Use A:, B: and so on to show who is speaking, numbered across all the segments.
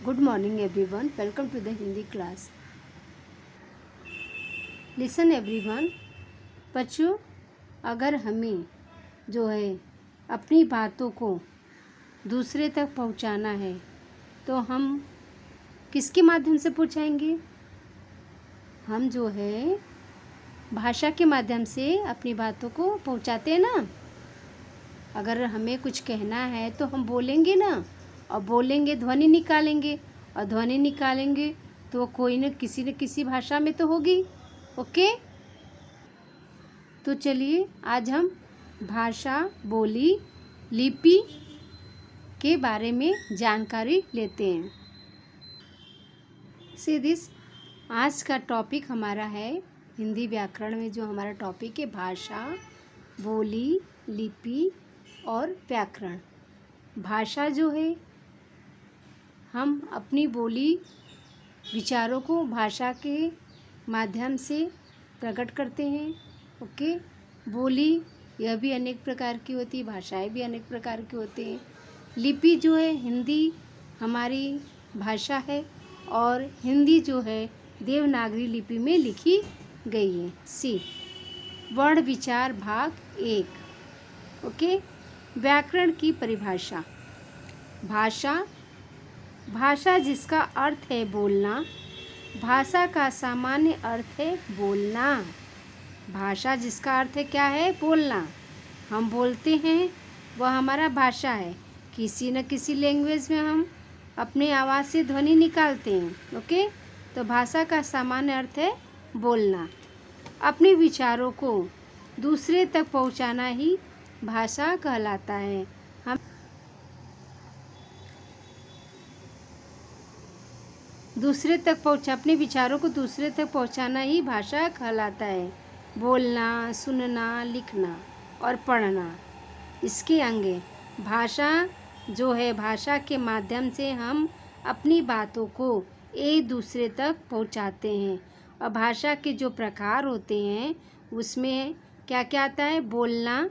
A: Good morning everyone. Welcome to the Hindi class. Listen everyone. बच्चों, अगर हमें जो है अपनी बातों को दूसरे तक पहुंचाना है तो हम किसके माध्यम से पहुंचाएंगे? हम जो है भाषा के माध्यम से अपनी बातों को पहुंचाते हैं ना। अगर हमें कुछ कहना है तो हम बोलेंगे ना, और बोलेंगे ध्वनि निकालेंगे, और ध्वनि निकालेंगे तो कोई न किसी भाषा में तो होगी। ओके, तो चलिए आज हम भाषा, बोली, लिपि के बारे में जानकारी लेते हैं। सी दिस, आज का टॉपिक हमारा है हिंदी व्याकरण में जो हमारा टॉपिक है भाषा, बोली, लिपि और व्याकरण। भाषा जो है, हम अपनी बोली विचारों को भाषा के माध्यम से प्रकट करते हैं। ओके, बोली यह भी अनेक प्रकार की होती है, भाषाएं भी अनेक प्रकार की होती हैं। लिपि जो है, हिंदी हमारी भाषा है और हिंदी जो है देवनागरी लिपि में लिखी गई है। सी, वर्ण विचार भाग 1। ओके, व्याकरण की परिभाषा। भाषा जिसका अर्थ है बोलना। भाषा का सामान्य अर्थ है बोलना। भाषा जिसका अर्थ है क्या है? बोलना। हम बोलते हैं, वह हमारा भाषा है। किसी न किसी लैंग्वेज में हम अपने आवाज़ से ध्वनि निकालते हैं। ओके, तो भाषा का सामान्य अर्थ है बोलना। अपने विचारों को दूसरे तक पहुंचाना ही भाषा कहलाता है। हम अपने विचारों को दूसरे तक पहुंचाना ही भाषा कहलाता है। बोलना, सुनना, लिखना और पढ़ना इसके अंग हैं। भाषा जो है, भाषा के माध्यम से हम अपनी बातों को एक दूसरे तक पहुंचाते हैं। और भाषा के जो प्रकार होते हैं उसमें क्या क्या आता है? बोलना,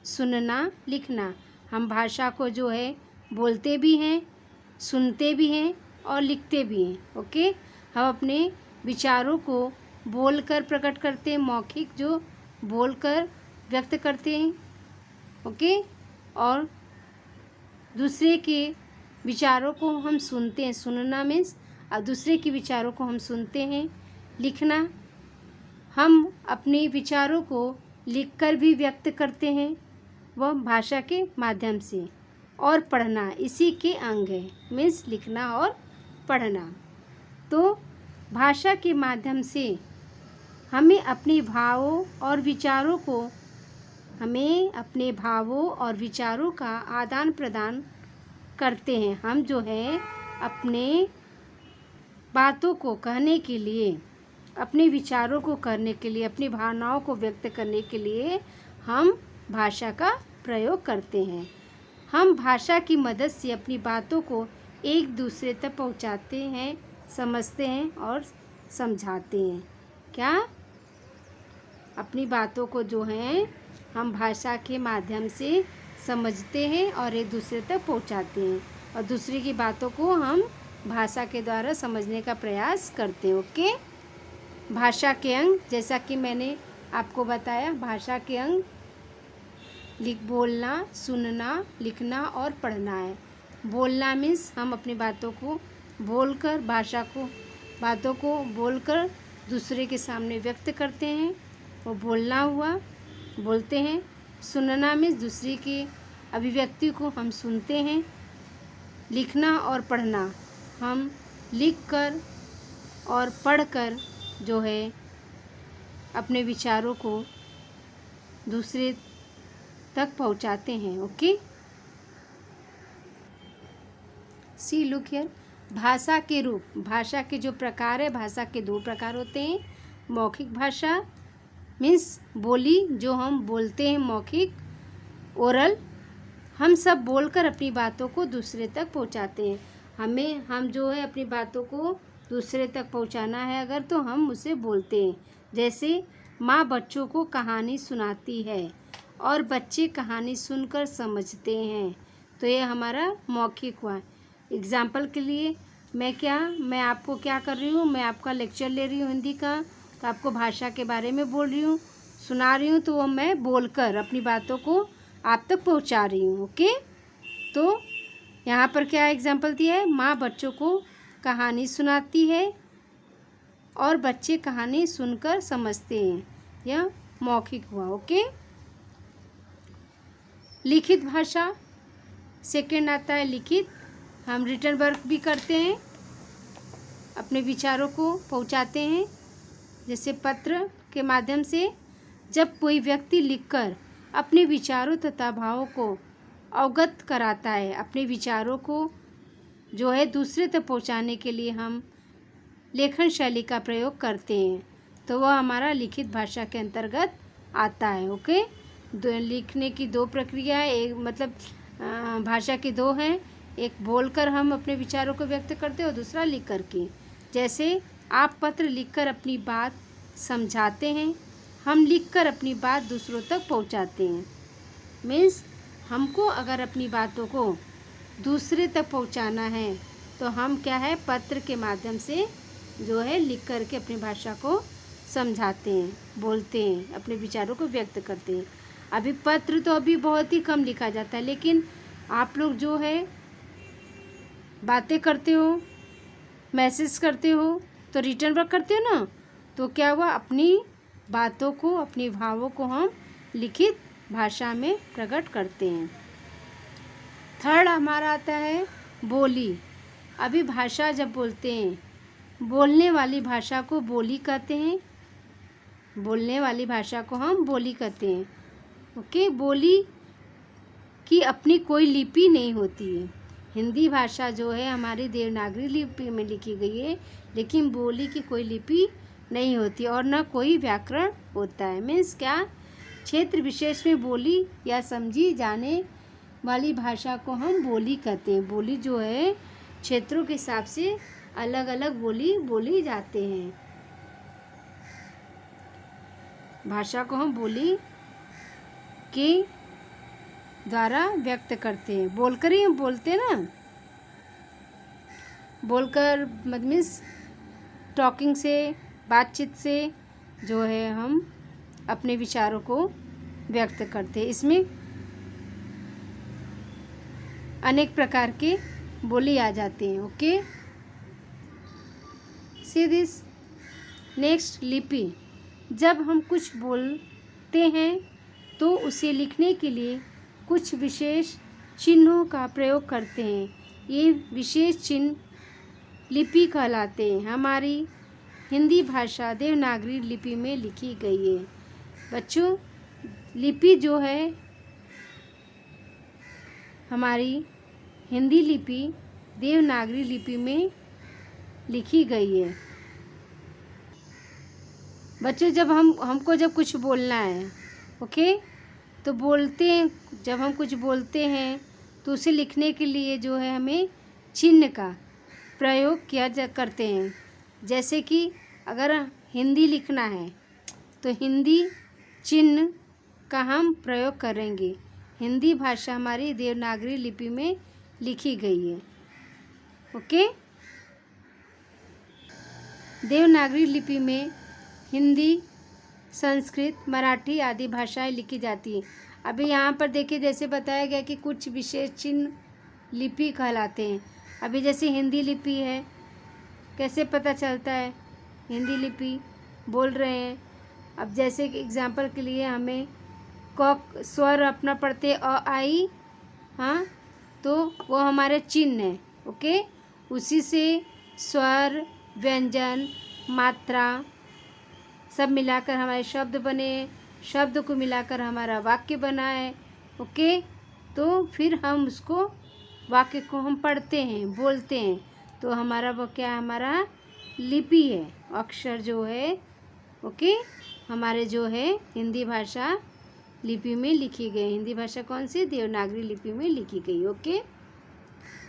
A: सुनना, लिखना। हम भाषा को जो है बोलते भी हैं, सुनते भी हैं और लिखते भी हैं। ओके, हम अपने विचारों को बोलकर प्रकट करते हैं, मौखिक जो बोलकर व्यक्त करते हैं। ओके, और दूसरे के विचारों को हम सुनते हैं। सुनना मीन्स और दूसरे के विचारों को हम सुनते हैं। लिखना, हम अपने विचारों को लिखकर भी व्यक्त करते हैं, वह भाषा के माध्यम से। और पढ़ना इसी के अंग है, मीन्स लिखना और पढ़ना। तो भाषा के माध्यम से हमें अपने भावों और विचारों का आदान प्रदान करते हैं। हम जो है अपने बातों को कहने के लिए, अपने विचारों को करने के लिए, अपनी भावनाओं को व्यक्त करने के लिए हम भाषा का प्रयोग करते हैं। हम भाषा की मदद से अपनी बातों को एक दूसरे तक पहुंचाते हैं, समझते हैं और समझाते हैं। क्या? अपनी बातों को जो है हम भाषा के माध्यम से समझते हैं और एक दूसरे तक पहुंचाते हैं, और दूसरे की बातों को हम भाषा के द्वारा समझने का प्रयास करते हैं। ओके, भाषा के अंग, जैसा कि मैंने आपको बताया, भाषा के अंग बोलना, सुनना, लिखना और पढ़ना है। बोलना मीन्स हम अपनी बातों को बोलकर, बातों को बोलकर दूसरे के सामने व्यक्त करते हैं, वो बोलना हुआ, बोलते हैं। सुनना मीन्स दूसरे की अभिव्यक्ति को हम सुनते हैं। लिखना और पढ़ना, हम लिखकर और पढ़कर जो है अपने विचारों को दूसरे तक पहुंचाते हैं। Okay, see look here. भाषा के रूप। भाषा के जो प्रकार है, भाषा के 2 प्रकार होते हैं। मौखिक भाषा मीन्स बोली, जो हम बोलते हैं, मौखिक, ओरल। हम सब बोलकर अपनी बातों को दूसरे तक पहुंचाते हैं। हम जो है अपनी बातों को दूसरे तक पहुंचाना है अगर, तो हम उसे बोलते हैं। जैसे माँ बच्चों को कहानी सुनाती है और बच्चे कहानी सुनकर समझते हैं, तो ये हमारा मौखिक हुआ। एग्जाम्पल के लिए, मैं आपको क्या कर रही हूँ, मैं आपका लेक्चर ले रही हूँ हिंदी का, तो आपको भाषा के बारे में बोल रही हूँ, सुना रही हूँ, तो वो मैं बोलकर अपनी बातों को आप तक पहुँचा रही हूँ। ओके, तो यहाँ पर क्या एग्जाम्पल दिया है, माँ बच्चों को कहानी सुनाती है और बच्चे कहानी सुनकर समझते हैं। यह मौखिक हुआ। ओके, लिखित भाषा सेकंड आता है लिखित। हम रिटन वर्क भी करते हैं, अपने विचारों को पहुंचाते हैं, जैसे पत्र के माध्यम से। जब कोई व्यक्ति लिखकर अपने विचारों तथा भावों को अवगत कराता है, अपने विचारों को जो है दूसरे तक पहुंचाने के लिए हम लेखन शैली का प्रयोग करते हैं, तो वह हमारा लिखित भाषा के अंतर्गत आता है। ओके, लिखने की दो प्रक्रिया है, एक मतलब भाषा की दो हैं, एक बोलकर हम अपने विचारों को व्यक्त करते हैं और दूसरा लिख कर के। जैसे आप पत्र लिखकर अपनी बात समझाते हैं, हम लिखकर अपनी बात दूसरों तक पहुंचाते हैं। मीन्स हमको अगर अपनी बातों को दूसरे तक पहुंचाना है तो हम क्या है, पत्र के माध्यम से जो है लिख कर के अपनी भाषा को समझाते हैं, बोलते हैं, अपने विचारों को व्यक्त करते हैं। अभी पत्र तो अभी बहुत ही कम लिखा जाता है, लेकिन आप लोग जो है बातें करते हो, मैसेज करते हो, तो रिटर्न वर्क करते हो ना, तो क्या हुआ, अपनी बातों को, अपनी भावों को हम लिखित भाषा में प्रकट करते हैं। थर्ड हमारा आता है बोली। अभी भाषा जब बोलते हैं, बोलने वाली भाषा को बोली कहते हैं, बोलने वाली भाषा को हम बोली कहते हैं। ओके, बोली की अपनी कोई लिपि नहीं होती है। हिंदी भाषा जो है हमारी देवनागरी लिपि में लिखी गई है, लेकिन बोली की कोई लिपि नहीं होती और न कोई व्याकरण होता है। मीन्स क्या, क्षेत्र विशेष में बोली या समझी जाने वाली भाषा को हम बोली कहते हैं। बोली जो है क्षेत्रों के हिसाब से अलग अलग बोली बोली जाते हैं। भाषा को हम बोली के द्वारा व्यक्त करते हैं। बोलकर ही हम बोलते हैं ना, बोलकर मीन्स टॉकिंग से, बातचीत से जो है हम अपने विचारों को व्यक्त करते हैं। इसमें अनेक प्रकार के बोली आ जाते हैं। Okay, see this. नेक्स्ट, लिपि। जब हम कुछ बोलते हैं तो उसे लिखने के लिए कुछ विशेष चिन्हों का प्रयोग करते हैं। ये विशेष चिन्ह लिपि कहलाते हैं। हमारी हिंदी भाषा देवनागरी लिपि में लिखी गई है। बच्चों, लिपि जो है हमारी हिंदी लिपि देवनागरी लिपि में लिखी गई है। बच्चों, जब हमको जब कुछ बोलना है, ओके, तो बोलते हैं, जब हम कुछ बोलते हैं तो उसे लिखने के लिए जो है हमें चिन्ह का प्रयोग करते हैं। जैसे कि अगर हिंदी लिखना है तो हिंदी चिन्ह का हम प्रयोग करेंगे। हिंदी भाषा हमारी देवनागरी लिपि में लिखी गई है। ओके, देवनागरी लिपि में हिंदी, संस्कृत, मराठी आदि भाषाएं लिखी जाती हैं। अभी यहाँ पर देखिए, जैसे बताया गया कि कुछ विशेष चिन्ह लिपि कहलाते हैं। अभी जैसे हिंदी लिपि है, कैसे पता चलता है हिंदी लिपि बोल रहे हैं। अब जैसे कि एग्जाम्पल के लिए हमें क स्वर अपना पढ़ते अ आई, हाँ, तो वो हमारे चिन्ह है। ओके, उसी से स्वर, व्यंजन, मात्रा सब मिलाकर हमारे शब्द बने, शब्द को मिलाकर हमारा वाक्य बना है। ओके, तो फिर हम उसको वाक्य को हम पढ़ते हैं, बोलते हैं, तो हमारा वो क्या है, हमारा लिपि है, अक्षर जो है। ओके, हमारे जो है हिंदी भाषा लिपि में लिखी गई। हिंदी भाषा कौन सी, देवनागरी लिपि में लिखी गई। ओके,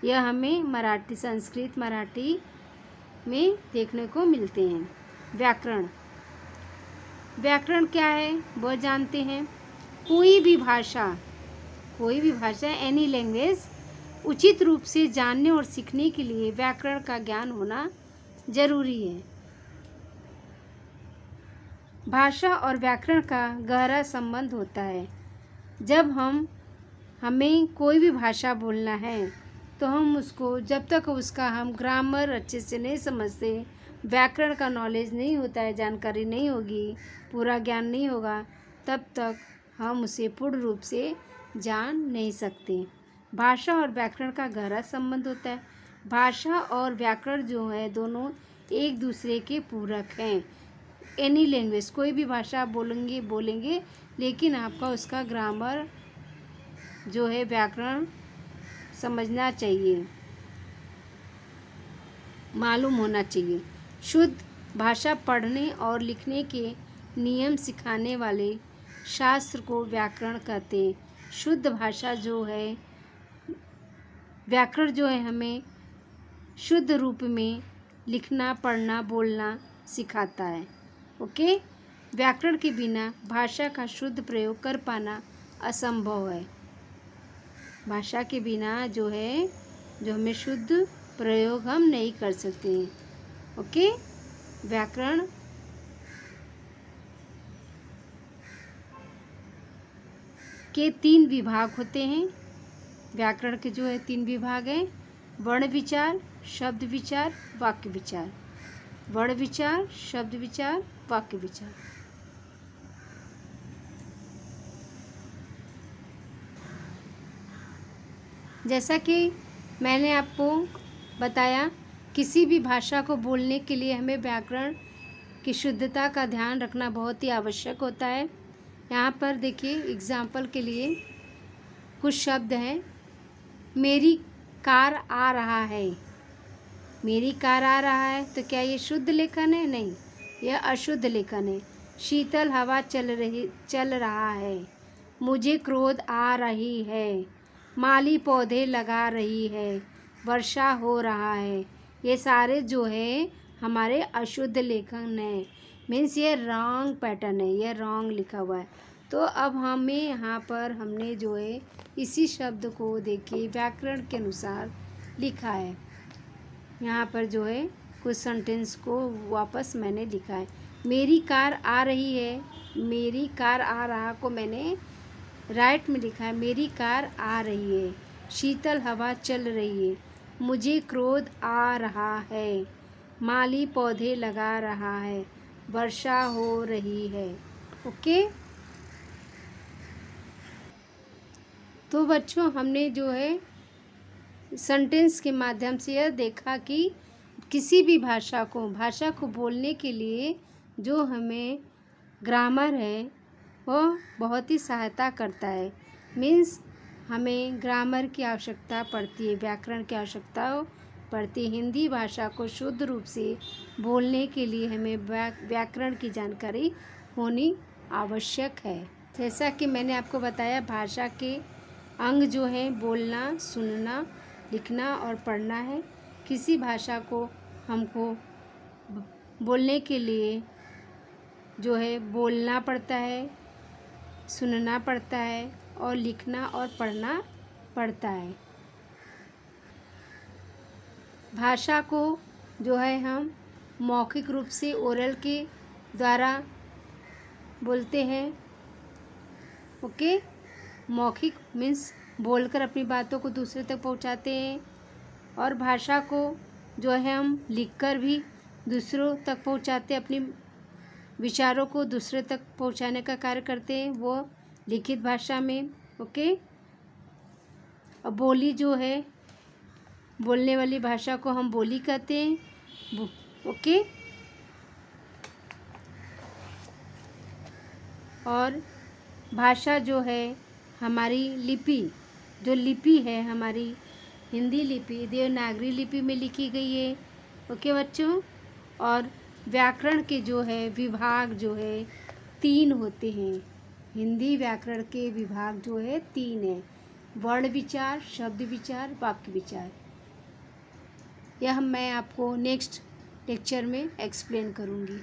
A: यह हमें मराठी, संस्कृत, मराठी में देखने को मिलते हैं। व्याकरण। व्याकरण क्या है वो जानते हैं। कोई भी भाषा, एनी लैंग्वेज उचित रूप से जानने और सीखने के लिए व्याकरण का ज्ञान होना जरूरी है। भाषा और व्याकरण का गहरा संबंध होता है। जब हमें कोई भी भाषा बोलना है तो हम उसको, जब तक उसका हम ग्रामर अच्छे से नहीं समझते, व्याकरण का नॉलेज नहीं होता है, जानकारी नहीं होगी, पूरा ज्ञान नहीं होगा, तब तक हम उसे पूर्ण रूप से जान नहीं सकते। भाषा और व्याकरण का गहरा संबंध होता है। भाषा और व्याकरण जो है दोनों एक दूसरे के पूरक हैं। एनी लैंग्वेज, कोई भी भाषा आप बोलेंगे लेकिन आपका उसका ग्रामर जो है, व्याकरण समझना चाहिए, मालूम होना चाहिए। शुद्ध भाषा पढ़ने और लिखने के नियम सिखाने वाले शास्त्र को व्याकरण कहते हैं। शुद्ध भाषा जो है, व्याकरण जो है हमें शुद्ध रूप में लिखना, पढ़ना, बोलना सिखाता है। ओके, व्याकरण के बिना भाषा का शुद्ध प्रयोग कर पाना असंभव है। भाषा के बिना जो है, जो हमें शुद्ध प्रयोग हम नहीं कर सकते हैं। ओके, व्याकरण के 3 विभाग होते हैं। व्याकरण के जो है 3 विभाग हैं: वर्ण विचार, शब्द विचार, वाक्य विचार। वर्ण विचार, शब्द विचार, वाक्य विचार। जैसा कि मैंने आपको बताया, किसी भी भाषा को बोलने के लिए हमें व्याकरण की शुद्धता का ध्यान रखना बहुत ही आवश्यक होता है। यहाँ पर देखिए, एग्जाम्पल के लिए कुछ शब्द हैं। मेरी कार आ रहा है। मेरी कार आ रहा है, तो क्या ये शुद्ध लेखन है? नहीं, यह अशुद्ध लेखन है। शीतल हवा चल रहा है। मुझे क्रोध आ रही है। माली पौधे लगा रही है। वर्षा हो रहा है। ये सारे जो है हमारे अशुद्ध लेखन है। मीन्स ये रॉन्ग पैटर्न है, ये रॉन्ग लिखा हुआ है। तो अब हमें यहाँ पर हमने जो है इसी शब्द को देखिए व्याकरण के अनुसार लिखा है। यहाँ पर जो है कुछ सेंटेंस को वापस मैंने लिखा है। मेरी कार आ रही है, मेरी कार आ रहा को मैंने राइट में लिखा है। मेरी कार आ रही है। शीतल हवा चल रही है। मुझे क्रोध आ रहा है। माली पौधे लगा रहा है। वर्षा हो रही है। ओके, तो बच्चों हमने जो है सेंटेंस के माध्यम से यह देखा कि किसी भी भाषा को बोलने के लिए जो हमें ग्रामर है वो बहुत ही सहायता करता है। मीन्स हमें ग्रामर की आवश्यकता पड़ती है, व्याकरण की आवश्यकता पड़ती है। हिंदी भाषा को शुद्ध रूप से बोलने के लिए हमें व्याकरण की जानकारी होनी आवश्यक है। जैसा कि मैंने आपको बताया, भाषा के अंग जो है बोलना, सुनना, लिखना और पढ़ना है। किसी भाषा को हमको बोलने के लिए जो है बोलना पड़ता है, सुनना पड़ता है और लिखना और पढ़ना पड़ता है। भाषा को जो है हम मौखिक रूप से ओरल के द्वारा बोलते हैं। ओके, मौखिक मीन्स बोलकर अपनी बातों को दूसरे तक पहुंचाते हैं, और भाषा को जो है हम लिखकर भी दूसरों तक पहुंचाते हैं। अपनी विचारों को दूसरे तक पहुंचाने का कार्य करते हैं, वो लिखित भाषा में। ओके, और बोली जो है, बोलने वाली भाषा को हम बोली कहते हैं। ओके, और भाषा जो है हमारी लिपि, जो लिपि है हमारी हिंदी लिपि देवनागरी लिपि में लिखी गई है। ओके बच्चों, और व्याकरण के जो है विभाग जो है 3 होते हैं। हिंदी व्याकरण के विभाग जो है 3 है: वर्ण विचार, शब्द विचार, वाक्य विचार। यह मैं आपको नेक्स्ट लेक्चर में एक्सप्लेन करूँगी।